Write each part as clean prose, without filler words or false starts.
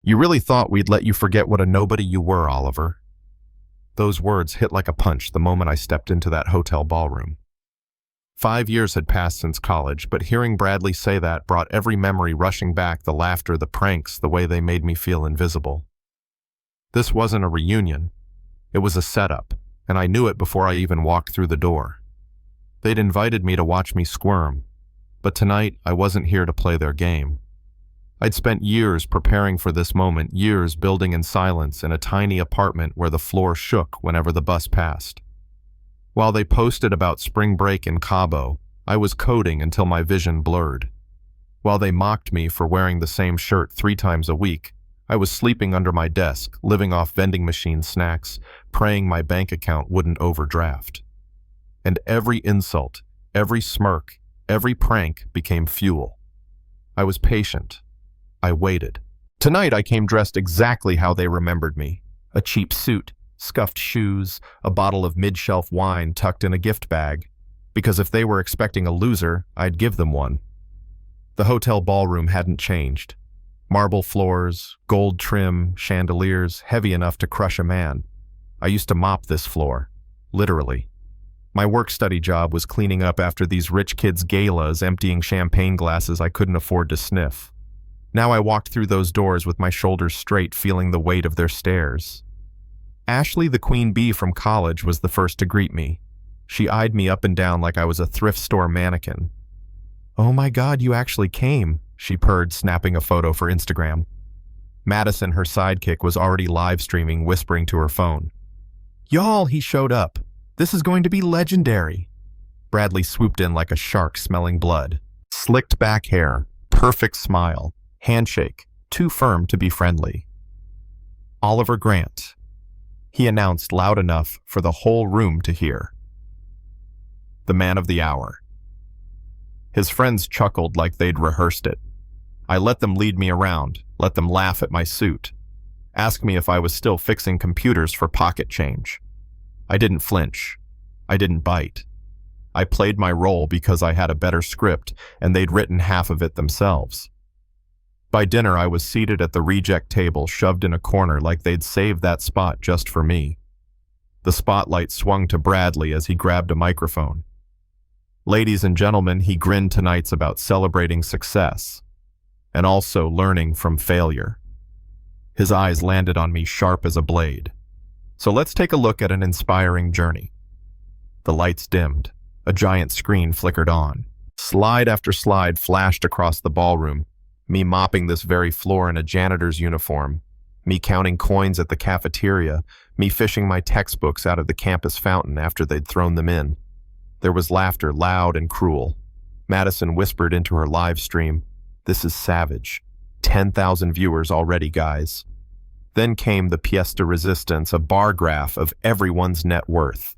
You really thought we'd let you forget what a nobody you were, Oliver. Those words hit like a punch the moment I stepped into that hotel ballroom. 5 years had passed since college, but hearing Bradley say that brought every memory rushing back, the laughter, the pranks, the way they made me feel invisible. This wasn't a reunion. It was a setup, and I knew it before I even walked through the door. They'd invited me to watch me squirm, but tonight I wasn't here to play their game. I'd spent years preparing for this moment, years building in silence in a tiny apartment where the floor shook whenever the bus passed. While they posted about spring break in Cabo, I was coding until my vision blurred. While they mocked me for wearing the same shirt 3 times a week, I was sleeping under my desk, living off vending machine snacks, praying my bank account wouldn't overdraft. And every insult, every smirk, every prank became fuel. I was patient. I waited. Tonight I came dressed exactly how they remembered me. A cheap suit, scuffed shoes, a bottle of mid-shelf wine tucked in a gift bag. Because if they were expecting a loser, I'd give them one. The hotel ballroom hadn't changed. Marble floors, gold trim, chandeliers, heavy enough to crush a man. I used to mop this floor, literally. My work-study job was cleaning up after these rich kids' galas, emptying champagne glasses I couldn't afford to sniff. Now I walked through those doors with my shoulders straight, feeling the weight of their stares. Ashley, the queen bee from college, was the first to greet me. She eyed me up and down like I was a thrift store mannequin. "Oh my God, you actually came," she purred, snapping a photo for Instagram. Madison, her sidekick, was already live streaming, whispering to her phone. "Y'all, he showed up. This is going to be legendary." Bradley swooped in like a shark smelling blood. Slicked back hair, perfect smile, handshake, too firm to be friendly. "Oliver Grant," he announced loud enough for the whole room to hear. The man of the hour. His friends chuckled like they'd rehearsed it. I let them lead me around, let them laugh at my suit, ask me if I was still fixing computers for pocket change. I didn't flinch. I didn't bite. I played my role because I had a better script and they'd written half of it themselves. By dinner, I was seated at the reject table, shoved in a corner like they'd saved that spot just for me. The spotlight swung to Bradley as he grabbed a microphone. "Ladies and gentlemen," he grinned, "tonight's about celebrating success and also learning from failure." His eyes landed on me sharp as a blade. "So let's take a look at an inspiring journey." The lights dimmed. A giant screen flickered on. Slide after slide flashed across the ballroom. Me mopping this very floor in a janitor's uniform, me counting coins at the cafeteria, me fishing my textbooks out of the campus fountain after they'd thrown them in. There was laughter, loud and cruel. Madison whispered into her live stream, "This is savage. 10,000 viewers already, guys." Then came the pièce de résistance, a bar graph of everyone's net worth.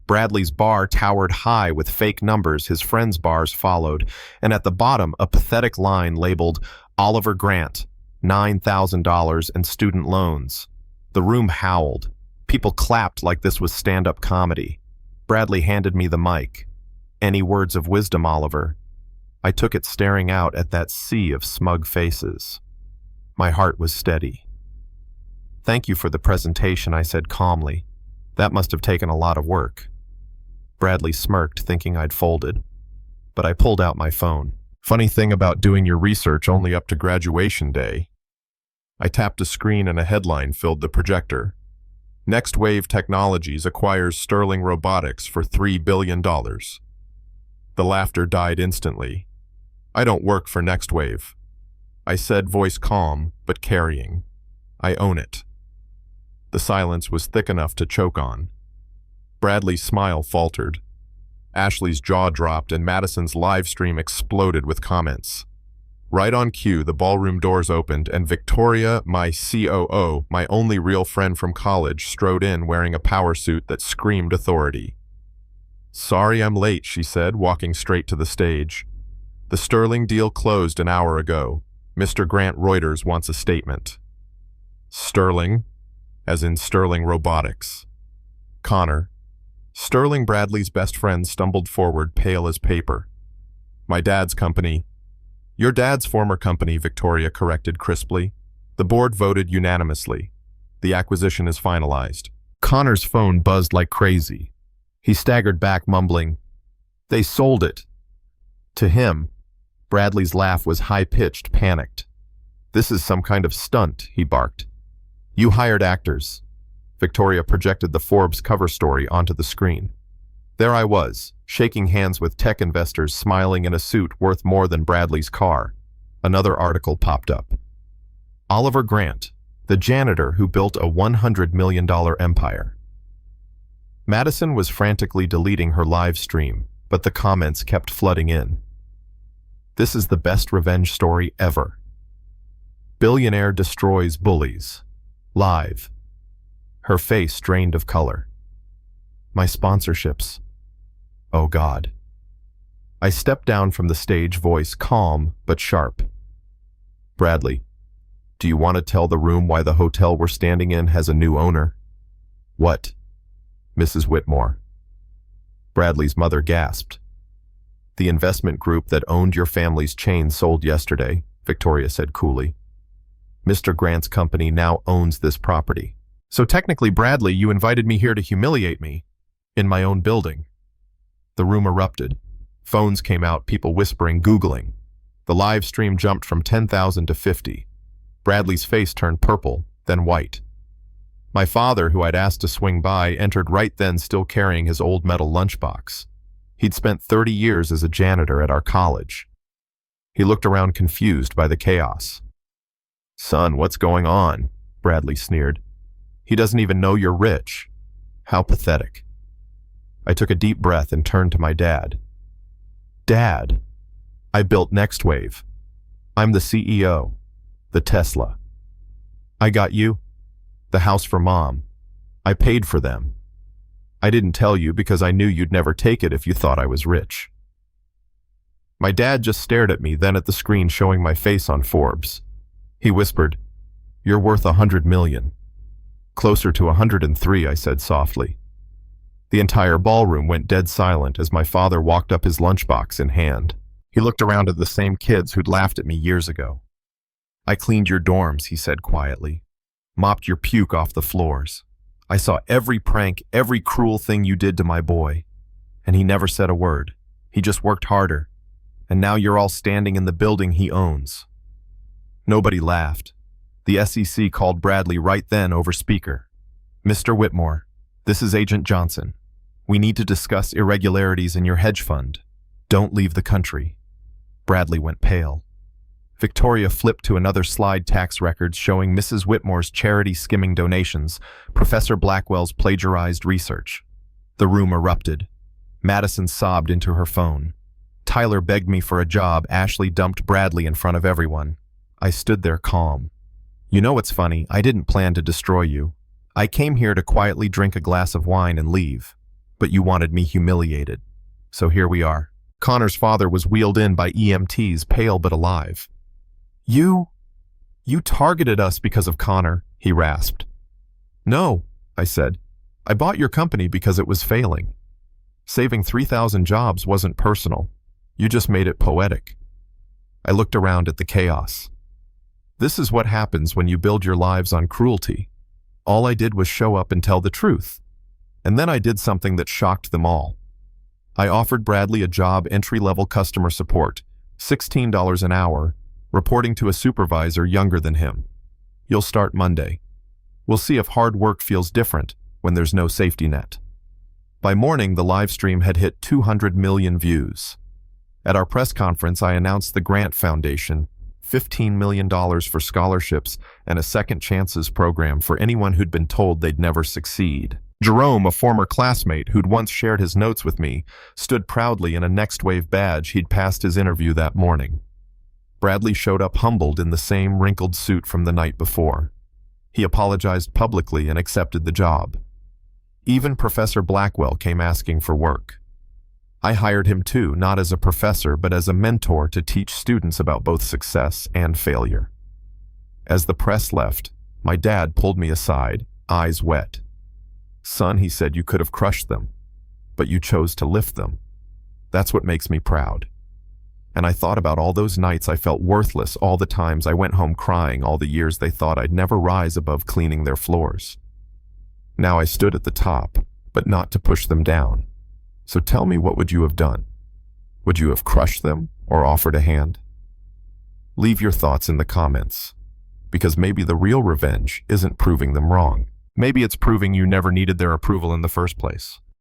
Bradley's bar towered high with fake numbers, his friends' bars followed, and at the bottom a pathetic line labeled Oliver Grant, $9,000 and student loans. The room howled. People clapped like this was stand-up comedy. Bradley handed me the mic. "Any words of wisdom, Oliver?" I took it, staring out at that sea of smug faces. My heart was steady. "Thank you for the presentation," I said calmly. "That must have taken a lot of work." Bradley smirked, thinking I'd folded. But I pulled out my phone. "Funny thing about doing your research only up to graduation day." I tapped a screen and a headline filled the projector. "Next Wave Technologies acquires Sterling Robotics for $3 billion. The laughter died instantly. "I don't work for Next Wave," I said, voice calm but carrying. "I own it." The silence was thick enough to choke on. Bradley's smile faltered. Ashley's jaw dropped and Madison's live stream exploded with comments. Right on cue, the ballroom doors opened and Victoria, my COO, my only real friend from college, strode in wearing a power suit that screamed authority. "Sorry I'm late," she said, walking straight to the stage. "The Sterling deal closed an hour ago. Mr. Grant Reuters wants a statement." "Sterling?" "As in Sterling Robotics." "Connor." Sterling, Bradley's best friend, stumbled forward, pale as paper. "My dad's company." "Your dad's former company," Victoria corrected crisply. The board voted unanimously. The acquisition is finalized. Connor's phone buzzed like crazy. He staggered back, mumbling, "They sold it." To him, Bradley's laugh was high-pitched, panicked. "This is some kind of stunt," he barked. "You hired actors." Victoria projected the Forbes cover story onto the screen. There I was, shaking hands with tech investors, smiling in a suit worth more than Bradley's car. Another article popped up. Oliver Grant, the janitor who built a $100 million empire. Madison was frantically deleting her live stream, but the comments kept flooding in. "This is the best revenge story ever. Billionaire destroys bullies. Live." Her face drained of color. "My sponsorships. Oh God." I stepped down from the stage, voice calm but sharp. "Bradley, do you want to tell the room why the hotel we're standing in has a new owner?" "What?" "Mrs. Whitmore." Bradley's mother gasped. "The investment group that owned your family's chain sold yesterday," Victoria said coolly. "Mr. Grant's company now owns this property. So technically, Bradley, you invited me here to humiliate me. In my own building." The room erupted. Phones came out, people whispering, Googling. The live stream jumped from 10,000 to 50. Bradley's face turned purple, then white. My father, who I'd asked to swing by, entered right then, still carrying his old metal lunchbox. He'd spent 30 years as a janitor at our college. He looked around, confused by the chaos. "Son, what's going on?" Bradley sneered. "He doesn't even know you're rich. How pathetic." I took a deep breath and turned to my dad. "Dad, I built Next Wave. I'm the CEO. The Tesla. I got you. The house for Mom. I paid for them. I didn't tell you because I knew you'd never take it if you thought I was rich." My dad just stared at me, then at the screen showing my face on Forbes. He whispered, "You're worth $100 million. "Closer to 103, I said softly. The entire ballroom went dead silent as my father walked up, his lunchbox in hand. He looked around at the same kids who'd laughed at me years ago. "I cleaned your dorms," he said quietly. "Mopped your puke off the floors. I saw every prank, every cruel thing you did to my boy. And he never said a word. He just worked harder. And now you're all standing in the building he owns." Nobody laughed. The SEC called Bradley right then over speaker. "Mr. Whitmore, this is Agent Johnson. We need to discuss irregularities in your hedge fund. Don't leave the country." Bradley went pale. Victoria flipped to another slide, tax records showing Mrs. Whitmore's charity skimming donations, Professor Blackwell's plagiarized research. The room erupted. Madison sobbed into her phone. Tyler begged me for a job. Ashley dumped Bradley in front of everyone. I stood there calm. "You know what's funny? I didn't plan to destroy you. I came here to quietly drink a glass of wine and leave. But you wanted me humiliated. So here we are." Connor's father was wheeled in by EMTs, pale but alive. You targeted us because of Connor," he rasped. "No," I said. "I bought your company because it was failing. Saving 3,000 jobs wasn't personal. You just made it poetic." I looked around at the chaos. This is what happens when you build your lives on cruelty. All I did was show up and tell the truth. And then I did something that shocked them all. I offered Bradley a job, entry-level customer support, $16 an hour, reporting to a supervisor younger than him. "You'll start Monday. We'll see if hard work feels different when there's no safety net." By morning, the live stream had hit 200 million views. At our press conference, I announced the Grant Foundation, $15 million for scholarships and a second chances program for anyone who'd been told they'd never succeed. Jerome, a former classmate who'd once shared his notes with me, stood proudly in a Next Wave badge he'd passed his interview that morning. Bradley showed up humbled in the same wrinkled suit from the night before. He apologized publicly and accepted the job. Even Professor Blackwell came asking for work. I hired him too, not as a professor, but as a mentor to teach students about both success and failure. As the press left, my dad pulled me aside, eyes wet. "Son," he said, "you could have crushed them, but you chose to lift them. That's what makes me proud." And I thought about all those nights I felt worthless, all the times I went home crying, all the years they thought I'd never rise above cleaning their floors. Now I stood at the top, but not to push them down. So tell me, what would you have done? Would you have crushed them or offered a hand? Leave your thoughts in the comments, because maybe the real revenge isn't proving them wrong. Maybe it's proving you never needed their approval in the first place.